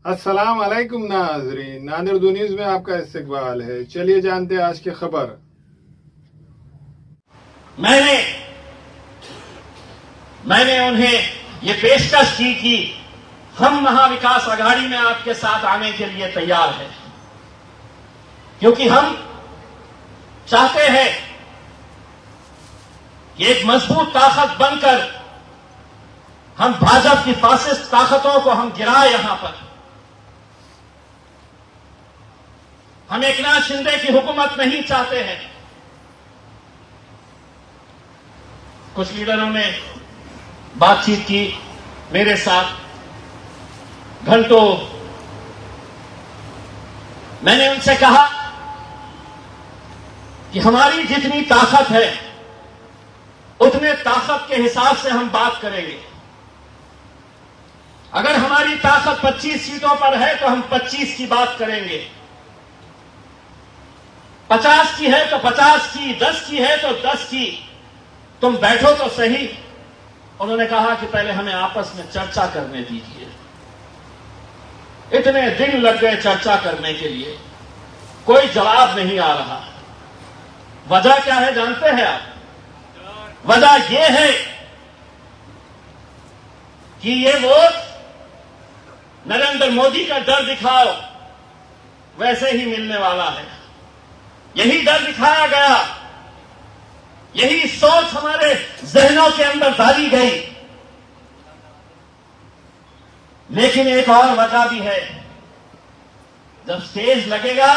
अस्सलाम वालेकुम नाज़रीन, नादिर उर्दू न्यूज़ में आपका इस्तकबाल है। चलिए जानते हैं आज की खबर। मैंने उन्हें ये पेशकश की कि हम महाविकास आघाड़ी में आपके साथ आने के लिए तैयार हैं, क्योंकि हम चाहते हैं कि एक मजबूत ताकत बनकर हम भाजपा की फासिस्ट ताकतों को हम गिराए। यहां पर हम एकनाथ शिंदे की हुकूमत नहीं चाहते हैं। कुछ लीडरों ने बातचीत की मेरे साथ घंटों। मैंने उनसे कहा कि हमारी जितनी ताकत है उतने ताकत के हिसाब से हम बात करेंगे। अगर हमारी ताकत 25 सीटों पर है तो हम 25 की बात करेंगे, 50 की है तो 50 की, 10 की है तो 10 की। तुम बैठो तो सही। उन्होंने कहा कि पहले हमें आपस में चर्चा करने दीजिए। इतने दिन लग गए चर्चा करने के लिए, कोई जवाब नहीं आ रहा। वजह क्या है जानते हैं आप? वजह यह है कि ये वोट नरेंद्र मोदी का डर दिखाओ वैसे ही मिलने वाला है। यही डर दिखाया गया, यही सोच हमारे जहनों के अंदर डाली गई। लेकिन एक और वजह भी है। जब स्टेज लगेगा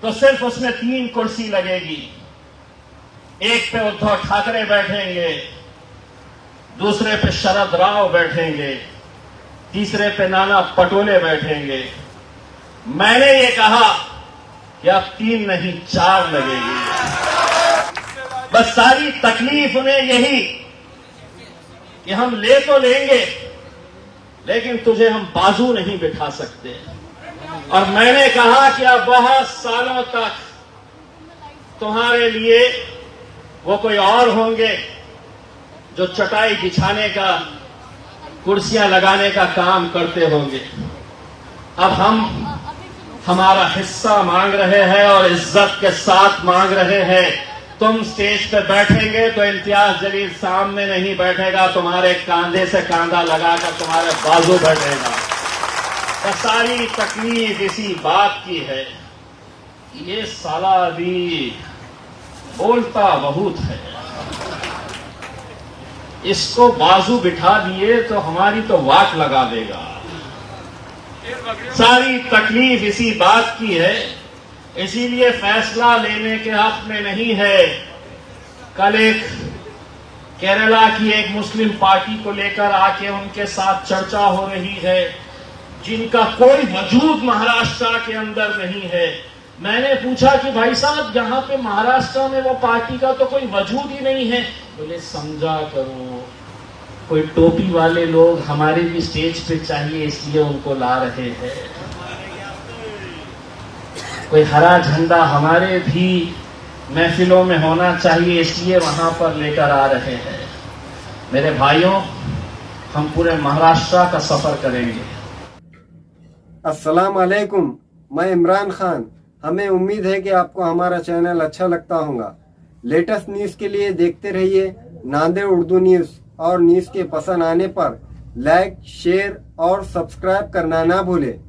तो सिर्फ उसमें 3 कुर्सी लगेगी। एक पे उद्धव ठाकरे बैठेंगे, दूसरे पे शरद राव बैठेंगे, तीसरे पे नाना पटोले बैठेंगे। मैंने ये कहा कि अब 3 नहीं 4 लगेगी। बस सारी तकलीफ उन्हें यही कि हम ले तो लेंगे लेकिन तुझे हम बाजू नहीं बिठा सकते। और मैंने कहा कि अब बहुत सालों तक तुम्हारे लिए वो कोई और होंगे जो चटाई बिछाने का, कुर्सियां लगाने का काम करते होंगे। अब हम हमारा हिस्सा मांग रहे हैं और इज्जत के साथ मांग रहे हैं। तुम स्टेज पे बैठेंगे तो इम्तियाज जलील सामने नहीं बैठेगा, तुम्हारे कांधे से कांधा लगाकर तुम्हारे बाजू बैठेगा। तो सारी तकलीफ इसी बात की है। ये साला अभी बोलता बहुत है, इसको बाजू बिठा दिए तो हमारी तो वाट लगा देगा। सारी तकलीफ इसी बात की है। इसीलिए फैसला लेने के हक में नहीं है। कल एक केरला की एक मुस्लिम पार्टी को लेकर आके उनके साथ चर्चा हो रही है, जिनका कोई वजूद महाराष्ट्र के अंदर नहीं है। मैंने पूछा कि भाई साहब यहां पे महाराष्ट्र में वो पार्टी का तो कोई वजूद ही नहीं है। बोले समझा करो, कोई टोपी वाले लोग हमारे भी स्टेज पे चाहिए इसलिए उनको ला रहे हैं। कोई हरा झंडा हमारे भी महफिलों में होना चाहिए इसलिए वहां पर लेकर आ रहे हैं। मेरे भाइयों, हम पूरे महाराष्ट्र का सफर करेंगे। अस्सलाम वालेकुम, मैं इमरान खान। हमें उम्मीद है कि आपको हमारा चैनल अच्छा लगता होगा। लेटेस्ट न्यूज़ के लिए देखते रहिए नादिर उर्दू न्यूज़, और न्यूज़ के पसंद आने पर लाइक, शेयर और सब्सक्राइब करना ना भूलें।